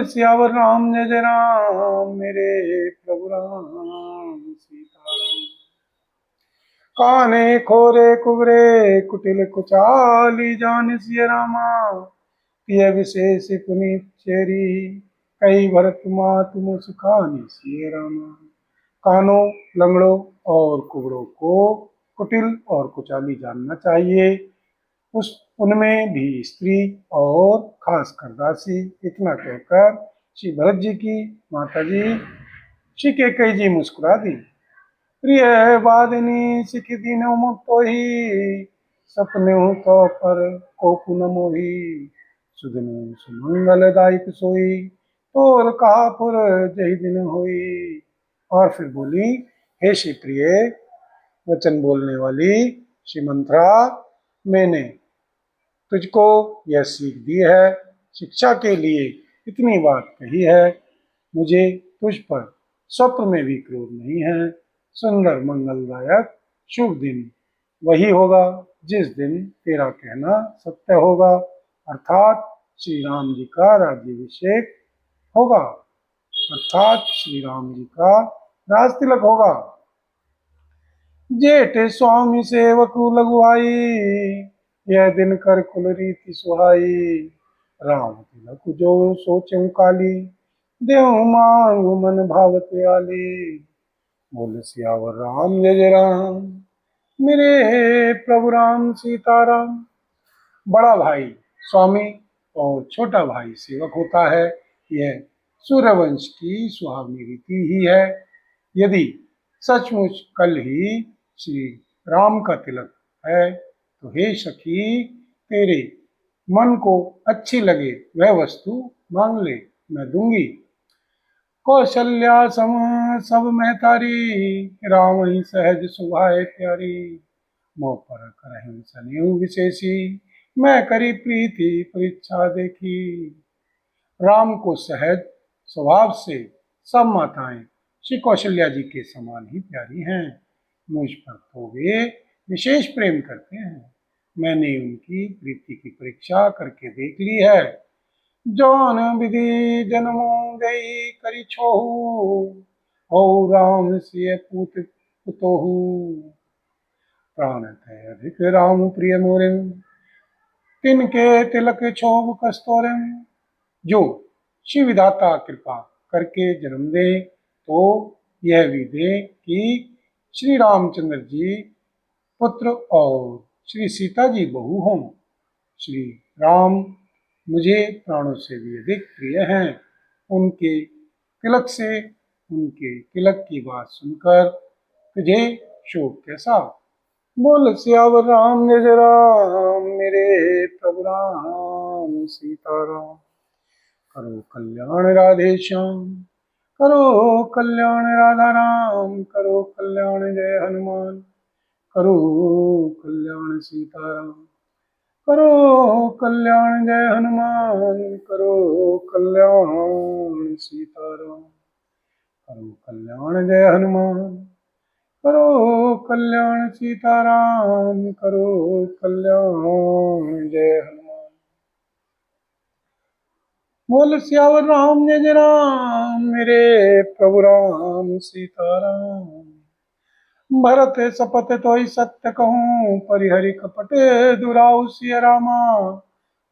बोल सियावर राम जय जय राम मेरे प्रभु राम सीताराम। काने खोरे कुबरे कुटिल कुचाली जान सिय रामा पिय विशेष पुनीत चेरी कई भरत मात मुस्कानी सिय रामा। कानों, लंगड़ों और कुबड़ों को कुटिल और कुचाली जानना चाहिए, उस उनमें भी स्त्री और खासकर दासी। इतना कहकर श्री भरत जी की माता जी श्री कैकेयी जी मुस्कुरा दी। प्रिय वादिनी सिख दीन मुक्तो ही सपने तो पर को पुन मोही सुदिन सुमंगलदायक सोई तोर कहापुर जही दिन होई। और फिर बोली, हे श्री प्रिय वचन बोलने वाली श्री मंत्रा, मैंने तुझको यह सीख दी है, शिक्षा के लिए इतनी बात कही है। मुझे तुझ पर स्वप्न में भी क्रोध नहीं है। सुंदर मंगलदायक शुभ दिन वही होगा जिस दिन तेरा कहना सत्य होगा, अर्थात श्री राम जी का राज्याभिषेक होगा, अर्थात श्री राम जी का राज तिलक होगा। जेठ स्वामी सेवक लघुआई यह दिन कर कुल रीति सुहाई। राम तिलक जो सोचूं काली देव मांग मन भावत आली। बोल सियावर राम जय जय राम मेरे प्रभु राम सीताराम। बड़ा भाई स्वामी और छोटा भाई सेवक होता है, यह सूर्यवंश की सुहावनी रीति ही है। यदि सचमुच कल ही श्री राम का तिलक है तो हे सखी, तेरे मन को अच्छी लगे वह वस्तु मांग ले, मैं दूंगी। कौशल्या सम सब मैं तारी राम ही सहज सुभाए प्यारी। मोह पर करहिं सनेहु विशेषी मैं करी प्रीति परीक्षा देखी। राम को सहज स्वभाव से सब माताएं श्री कौशल्या जी के समान ही प्यारी हैं। मुझ पर तो वे विशेष प्रेम करते हैं। मैंने उनकी प्रीति की परीक्षा करके देख ली है। जौन विधि जन्मो गई करी छोहू हो राम सिय पूत पुतोहू। प्राण थे अधिक राम प्रिय मोरिम तिनके तिलक छोभ कस्तोरिम। जो शिव विधाता कृपा करके जन्म दे तो यह भी दे कि श्री रामचंद्र जी पुत्र और श्री सीता जी बहू हों। श्री राम मुझे प्राणों से भी अधिक प्रिय हैं। उनके तिलक से, उनके तिलक की बात सुनकर तुझे शोक कैसा। बोल सियावर राम जय जय राम मेरे प्रभु राम सीताराम। करो कल्याण राधे श्याम, करो कल्याण राधा राम, करो कल्याण जय हनुमान, करो कल्याण सीताराम, करो कल्याण जय हनुमान, करो कल्याण सीताराम, करो कल्याण जय हनुमान, करो कल्याण सीताराम, करो कल्याण जय हनुमान। बोल सियावर राम जय जय राम मेरे प्रभु राम सीताराम। भरत सपत तोहि सत्य कहूँ परिहरि कपट दुराऊ सिय रामा।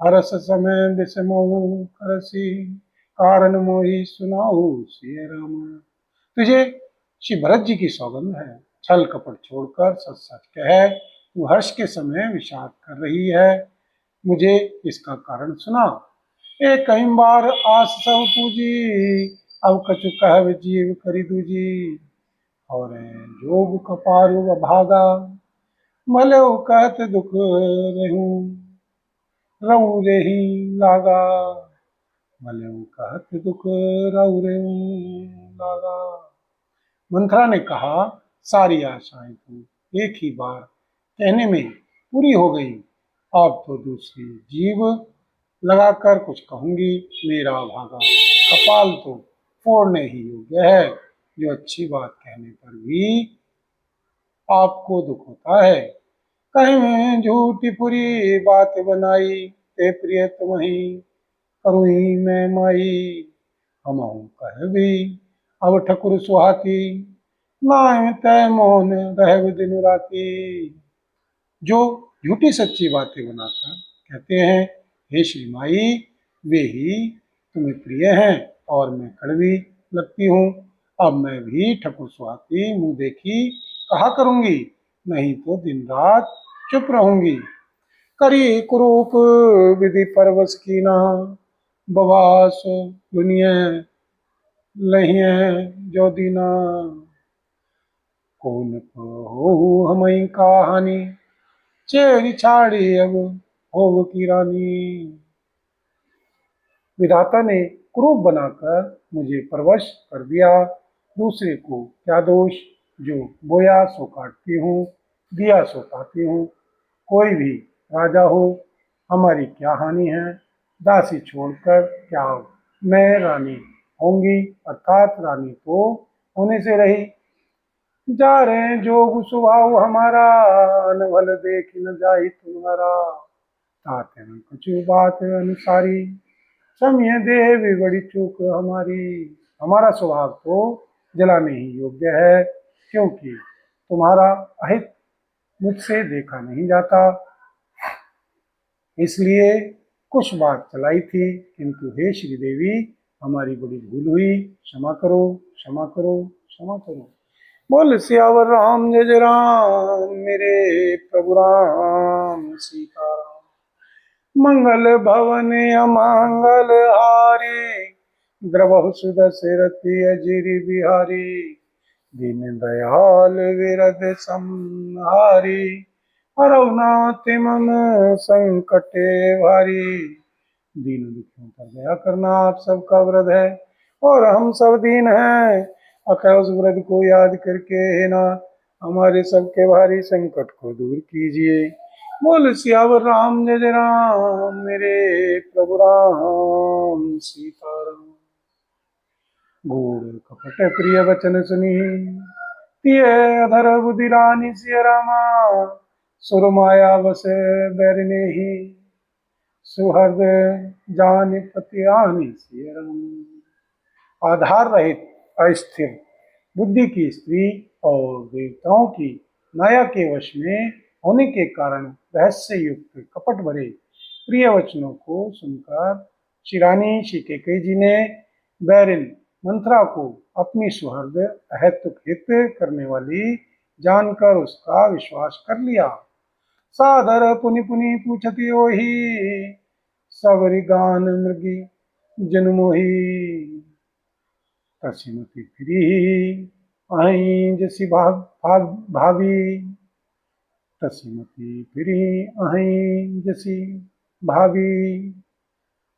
हरस समय बिसमहु करसी कारण मोहि सुनाऊ सिय रामा। तुझे श्री भरत जी की सौगंध है, छल कपट छोड़कर सच सच कह, तू हर्ष के समय विषाद कर रही है, मुझे इसका कारण सुना। एक कई बार आस सब पूजी अब कछु कह जीव करी दूजी। और जोग कपारु भागा भले कहत दुख रहूं रहूं रेही लागा। भले कहत दुख रहूं रहूं लागा। मंथरा ने कहा, सारी आशाएं तो एक ही बार कहने में पूरी हो गई, अब तो दूसरी जीव लगाकर कुछ कहूंगी। मेरा भागा कपाल तो फोड़ने ही योग्य है, जो अच्छी बात कहने पर भी आपको दुख होता है। कहीं झूठी पूरी बात बनाई ते प्रिय तुम्ही करूही मैं माई। हम कह भी अब ठकुर सुहाती, नाय तय मोहन रहब दिन राती। जो झूठी सच्ची बातें बनाकर कहते हैं हे श्री माई, वे ही तुम्हें प्रिय हैं और मैं कड़वी लगती हूँ। अब मैं भी ठकुर सुहाती मुंह देखी कहा करूंगी, नहीं तो दिन रात चुप रहूंगी। करी कुरूप विधि परवश की ना, बवास दुनिया लहिए जो दीना। कौन हो हमई कहानी, चेरी छाड़ी अब होव की रानी। विधाता ने क्रूप बनाकर मुझे परवश कर दिया, दूसरे को क्या दोष, जो बोया सो काटती हूँ, दिया सो पाती हूँ। कोई भी राजा हो, हमारी क्या हानि है, दासी छोड़कर क्या मैं रानी होंगी, अर्थात रानी तो होने से रही। जा रहे जोग स्वभाव हमारा, अनभल देख न जाहि तुम्हारा। ताते न कछु बात अनुसारी, समय देवी बड़ी चूक हमारी। हमारा स्वभाव तो जलाने ही योग्य है, क्योंकि तुम्हारा अहित मुझसे देखा नहीं जाता, इसलिए कुछ बात चलाई थी, किंतु हे श्रीदेवी हमारी बड़ी भूल हुई, क्षमा करो क्षमा करो क्षमा करो। बोल सियावर राम जय जय राम, मेरे प्रभु राम सीताराम। मंगल भवन अमंगल हारी, द्रवहु सुदशरथि अजिरि बिहारी। दीन दयाल विरद संहारी, हरहुनाथ मम संकटे भारी। दीन दुखियों पर दया करना आप सबका व्रत है, और हम सब दीन हैं, अतः उस व्रत को याद करके है ना हमारे सबके भारी संकट को दूर कीजिए। बोल सियावर राम जय जय राम, मेरे प्रभु राम सीताराम। गूढ़ कपट प्रिय वचन सुनी, तिय अधर बुद्धि रानी सिय रामा। सुर माया बस बैरने ही, सुहृद जान पति आनी सिय राम। आधार रहित अस्थिर बुद्धि की स्त्री और देवताओं की माया के वश में होने के कारण रहस्य युक्त कपट भरे प्रिय वचनों को सुनकर शिरानी श्री कैकेयी जी ने बैरिन मंथरा को अपनी सुहृद अहेतुक हित करने वाली जानकर उसका विश्वास कर लिया। सादर पुनि पुनि पूछती ओही, सबरी गान मृगी जन्मोही। तसिमति फिरी अहीं जसी भावी, तसिमति फिरी अहीं जसी भावी।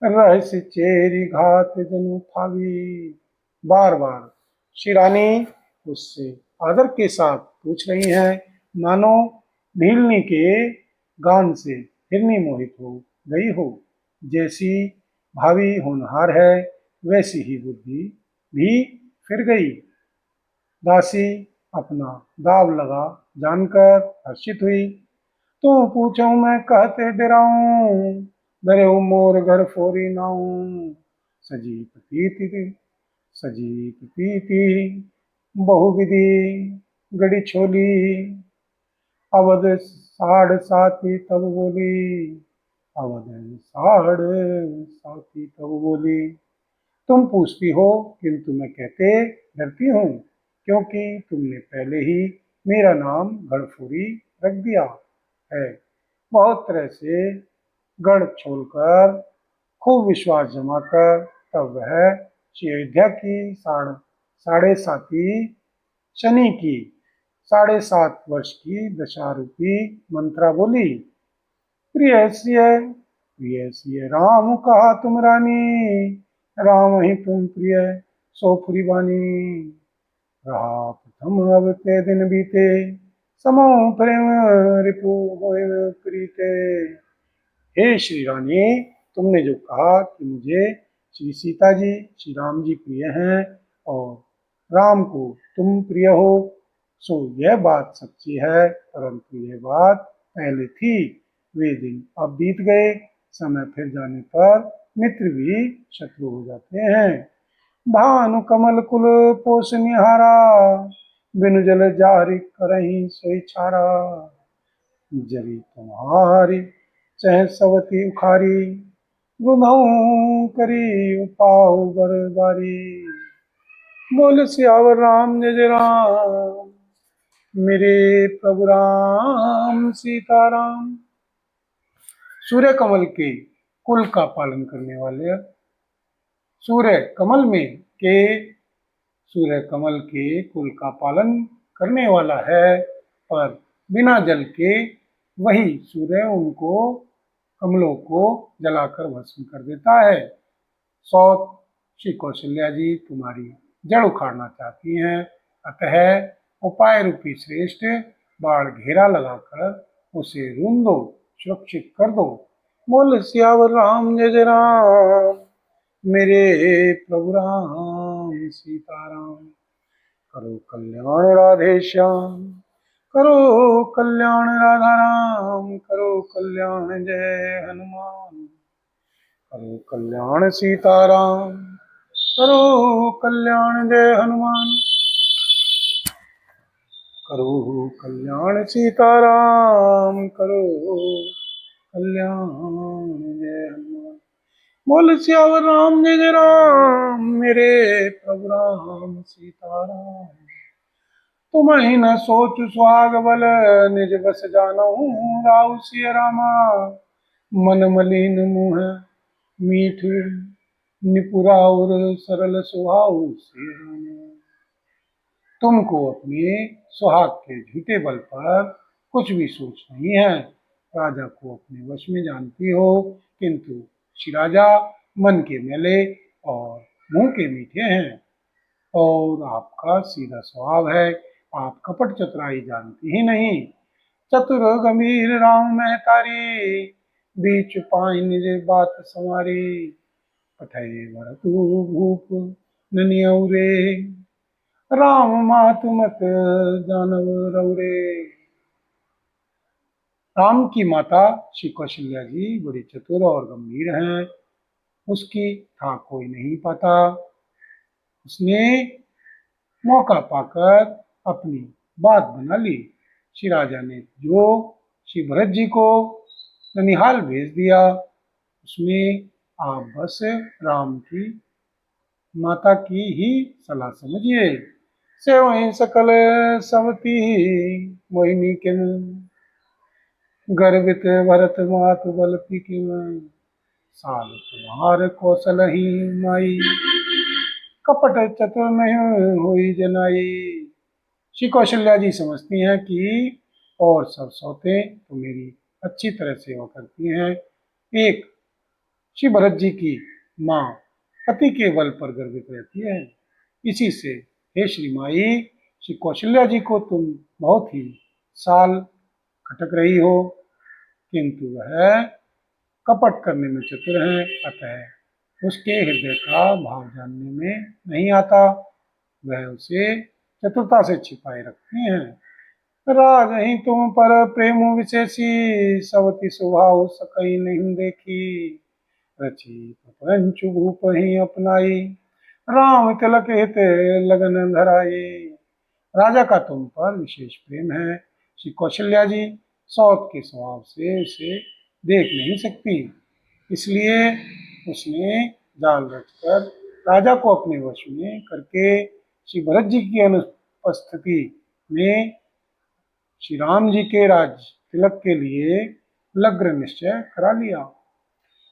रहस्य चेरी घात जनु थावी। बार बार शिरानी उससे आदर के साथ पूछ रही हैं, मानो भीलनी के गान से हिरनी मोहित हो गई हो। जैसी भावी होनहार है, वैसी ही बुद्धि भी फिर गई। दासी अपना दाव लगा जानकर हर्षित हुई। तू पूछो मैं कहते डराऊं, डरे मोर घर फोरी नाऊं। सजी प्रतीति बहुविधि गड़ी छोली। अवध साढ़ साथी तब बोली, अवध साढ़ साथी तब बोली। तुम पूछती हो, किंतु मैं कहते डरती हूँ, क्योंकि तुमने पहले ही मेरा नाम गढ़फोरी रख दिया है। बहुत तरह से गढ़ छोड़कर खूब विश्वास जमाकर तब वह श्री अयोध्या की साढ़े साती शनि की 7.5 वर्ष की दशा रूपी मंत्रा बोली। प्रिय राम कहा तुम रानी, राम ही तुम प्रिय सो पुरी बानी। रहा प्रथम अब ते दिन बीते, समो प्रेम रिपु होय प्रीते। हे श्री रानी, तुमने जो कहा कि मुझे श्री सीता जी श्री राम जी प्रिय हैं और राम को तुम प्रिय हो, सो यह बात सच्ची है, परंतु यह बात पहले थी। वे दिन अब बीत गए, समय फिर जाने पर मित्र भी शत्रु हो जाते हैं। भानु कमल कुल पोष निहारा, बिनु जल जारी करही सोई छारा। जरी तुम्हारी चह सवती उखारी, रुधऊ करी उपाऊ बरबारी। बोल सियावर राम जय जय राम, मेरे प्रभु राम सीताराम। सूर्य कमल के कुल का पालन करने वाले, सूर्य कमल में के सूर्य कमल के कुल का पालन करने वाला है, पर बिना जल के वही सूर्य उनको कमलों को जलाकर भस्म कर देता है। सौत श्री कौशल्या जी तुम्हारी जड़ उखाड़ना चाहती हैं, अतः उपाय रूपी श्रेष्ठ बाढ़ घेरा लगाकर उसे रूंध दो, सुरक्षित कर दो। बोल सियावर राम जय जय राम, मेरे प्रभु राम सीताराम। करो कल्याण राधे श्याम, करो कल्याण राधा राम, करो कल्याण जय हनुमान। करो कल्याण सीताराम, करो कल्याण जय हनुमान। करो कल्याण सीताराम, करो कल्याण जय हनुमान। बोल सियावर राम जय जय राम, मेरे प्रभु राम सीताराम। तुम ही न सोच सुहाग बल, निज बस जानहु राउ सिय रामा। मन मलिन मुह मीठ निपुराउर, सरल सुहाउ सिय रामा। तुमको अपने सुहाग के झूठे बल पर कुछ भी सोच नहीं है। राजा को अपने वश में जानती हो, किंतु श्री राजा मन के मेले और मुंह के मीठे हैं, और आपका सीधा स्वभाव है। आप कपट चतुराई जानती ही नहीं। चतुर गंभीर राम महतारी, बीच पाई निज बात समारी। पठय भरतु भूप ननियौरे, राम मातु मत जानव रौरे। राम की माता श्री कौशल्या जी बड़ी चतुर और गंभीर हैं, उसकी था कोई नहीं पाता। उसने मौका पाकर अपनी बात बना ली। श्री राजा ने जो श्री भरत जी को ननिहाल भेज दिया, उसमें आप बस राम की माता की ही सलाह समझिए। से वही सकल समति मोहिनी के गर्वित भरत मात बल की में। साल तुम्हार कौशल ही माई, कपट चतुर नहीं हुई जनाई। श्री कौशल्या जी समझती हैं कि और सब सौतें तो मेरी अच्छी तरह सेवा करती हैं, एक श्री भरत जी की माँ पति के बल पर गर्वित रहती है। इसी से हे श्री माई, श्री कौशल्या जी को तुम बहुत ही साल खटक रही हो, किंतु वह कपट करने में चतुर हैं, अतः उसके हृदय का भाव जानने में नहीं आता। वह उसे चतुरता से छिपाए रखती हैं। राज ही तुम पर प्रेम विशेषी, सवति स्वभाव सकई नहीं देखी। रची पंचु भूप ही अपनाई, राम तिलक हित लगन धराई। राजा का तुम पर विशेष प्रेम है। श्री कौशल्या जी सौत के स्वभाव से उसे देख नहीं सकती, इसलिए उसने जाल रचकर राजा को अपने वश में करके श्री भरत जी की अनुपस्थिति में श्री राम जी के राज तिलक के लिए लग्न निश्चय करा लिया।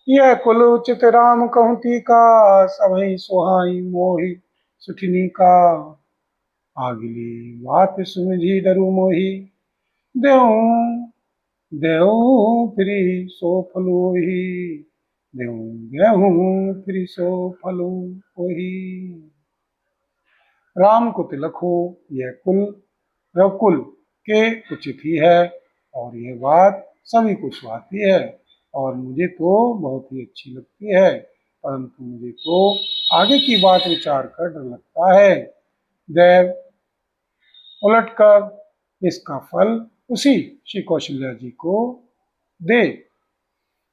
यह कुल उचित राम कहती का, सभई सुहाई मोहि सुठिनी का। आगली बात सुमझी डरू मोहि, देऊ देऊ फिरी सो फलो ही। देऊ गेहूं फिरी सो फलो ही। राम को तिलक हो यह कुल रघुकुल के उचित ही है, और यह बात सभी को सुहाती है, और मुझे तो बहुत ही अच्छी लगती है। परंतु मुझे तो आगे की बात विचार कर डर लगता है। देव उलटकर इसका फल उसी श्री कौशल्या जी को दे।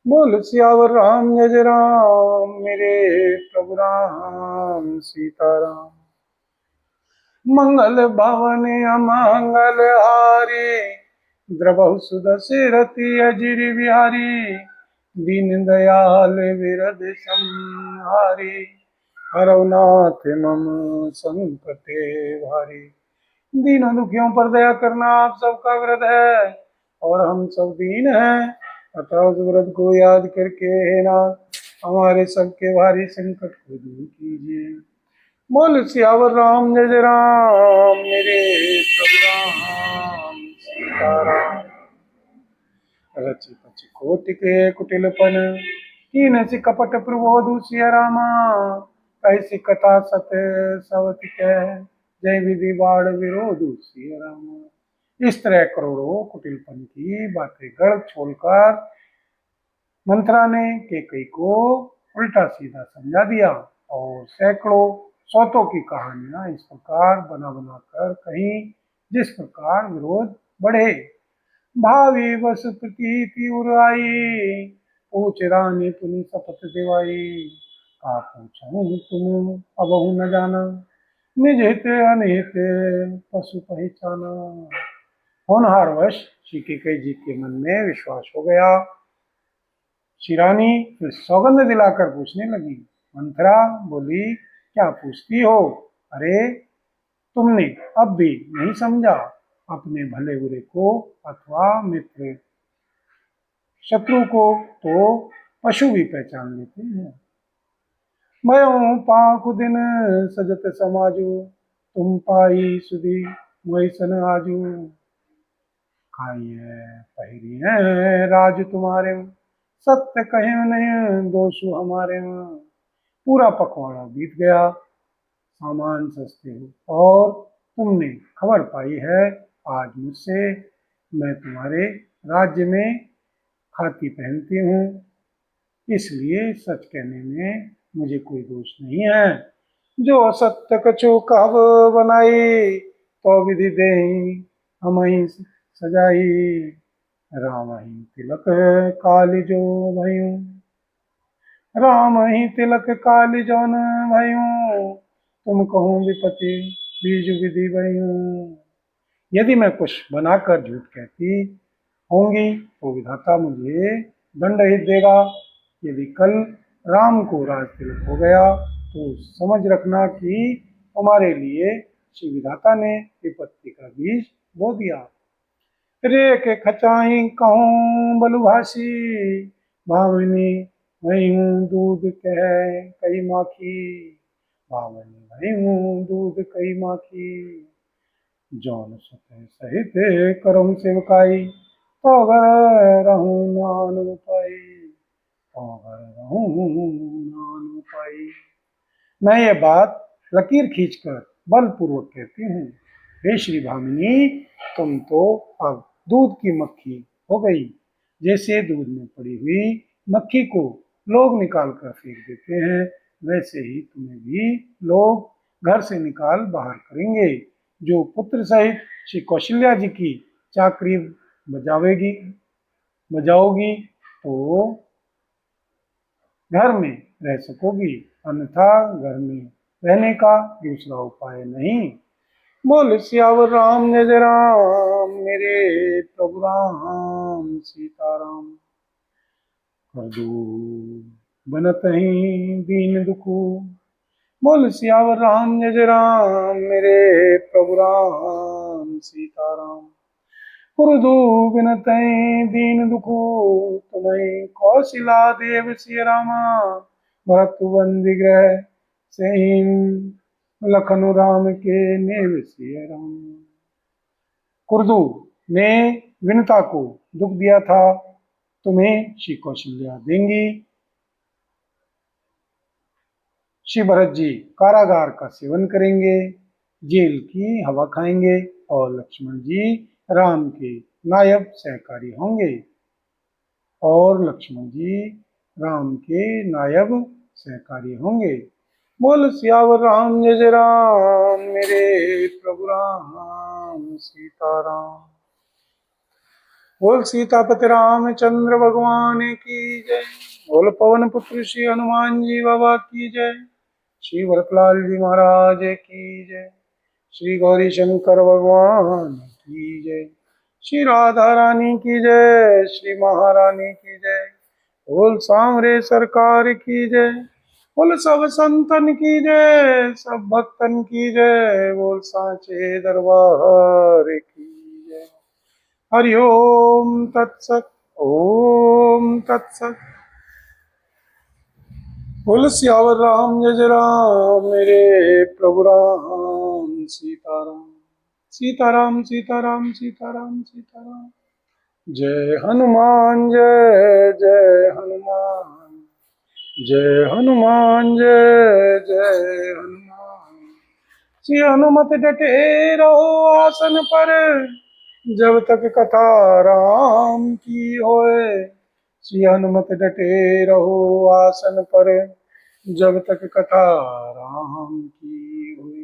बोल सियावर राम जय राम मेरे प्रभु राम सीताराम। मंगल भवन अमंगल हारी द्रवहु सुदशरथि अजिर बिहारी। दीन दयाल विरद संहारी हरौ नाथ मम संकटे भारी। दीनों दुखियों पर दया करना आप सबका व्रत है और हम सब दीन हैं, अतः उस व्रत को याद करके हे नाथ हमारे सबके भारी संकट को दूर कीजिए। बोल सियावर राम जय राम मेरे प्रभु राम सीताराम। रचि पचि कोटि के कुटिलपन कीन सि कपट प्रबोधु सिया रामा। कैसी कथा सत सवति कह जय विधि बाढ़ विरोधु सिया रामा। इस तरह करोड़ों कुटिलपन की बातें गढ़ छोड़कर मंत्रा ने केकई को उल्टा सीधा समझा दिया और सैकड़ों सौतों की कहानियां इस प्रकार बना बनाकर कहीं जिस प्रकार विरोध बढ़े। भावी बस प्रतीति उराई पूछ रानी पुनि शपथ दिवाई। का पूछूं तुम अबहु न जाना निज हित अनहित पशु पहचाना। होनहारवश श्री कैकेयी जी के मन में विश्वास हो गया। श्री रानी फिर सौगंध दिलाकर पूछने लगी। मंथरा बोली, क्या पूछती हो? अरे तुमने अब भी नहीं समझा, अपने भले बुरे को अथवा मित्र शत्रु को तो पशु भी पहचान लेते हैं। मैं पाँख दिन सजत समाजू तुम पाई सुधी मोहिसन आजू। खाइए पहिरिए राज तुम्हारे सत्य कहे नहीं दोषु हमारे। पूरा पखवाड़ा बीत गया, सामान सस्ते हो और तुमने खबर पाई है आज मुझसे मैं तुम्हारे राज्य में खाती पहनती हूँ, इसलिए सच कहने में मुझे कोई दोष नहीं है। जो सत्य कछु कह बनाई तो विधि दे हम सजाई। राम ही तिलक काली जो भयू राम ही तिलक काली जौन भयू तुम कहूँ विपति बीज विधि भयू। यदि मैं कुछ बनाकर झूठ कहती होंगी तो विधाता मुझे दंड ही देगा। यदि कल राम को राज तिलक हो गया तो समझ रखना कि हमारे लिए श्री विधाता ने विपत्ति का बीज बो दिया। रे के खचाई कहूँ बलुभाषी भावनी वही हूँ दूध कह कई माखी। भावनी वही हूँ दूध कई माखी जौन सतह सहित करम सेवकाई तो घर रहूं नान पाई तो घर रहूं नान पाई। मैं ये बात लकीर खींचकर बलपूर्वक कहती हूँ। हे श्री भामिनी, तुम तो अब दूध की मक्खी हो गई। जैसे दूध में पड़ी हुई मक्खी को लोग निकाल कर फेंक देते हैं, वैसे ही तुम्हें भी लोग घर से निकाल बाहर करेंगे। जो पुत्र सहित श्री कौशल्या जी की चाकरी बजाओगी तो घर में रह सकोगी, अन्यथा घर में रहने का दूसरा उपाय नहीं। बोल सियावर राम जय राम मेरे प्रभु राम सीताराम। कर दो बनत ही दीन दुखू। बोल सियावर राम जय राम मेरे प्रभु राम सीताराम। कुरुदु बिनत दीन दुखू तुम्हें कौशिला देव सिय रामा। भरत बंदी ग्रह से लखनु राम के नेव सिय राम। कुर्दू ने विनता को दुख दिया था, तुम्हें श्री कौशल्या देंगी। श्री भरत जी कारागार का सेवन करेंगे, जेल की हवा खाएंगे और लक्ष्मण जी राम के नायब सहकारी होंगे। और लक्ष्मण जी राम के नायब सहकारी होंगे। बोल सियावर राम जय राम मेरे प्रभु राम सीताराम। बोल सीतापति रामचंद्र भगवान की जय। बोल पवन पुत्र श्री हनुमान जी बाबा की जय। श्री भरतलाल जी महाराज की जय। श्री गौरी शंकर भगवान की जय। श्री राधा रानी की जय। श्री महारानी की जय। बोल सांवरे सरकार की जय। बोल सब संतन की जय, सब भक्तन की जय। बोल सांचे दरबार की जय। हरि ओम तत्सत। ओम तत्सत। बोल सियावर राम जय जय राम, मेरे प्रभु राम सीताराम। सीताराम सीताराम सीताराम सीताराम। जय हनुमान जय जय हनुमान। जय हनुमान जय जय हनुमान। श्री हनुमत डटे रहो आसन पर, जब तक कथा राम की होए। श्री हनुमत डटे रहो आसन पर, जब तक कथा राम की होए।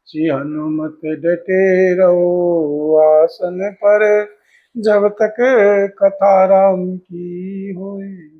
श्री हनुमत डटे रहो आसन पर, जब तक कथा राम की होए।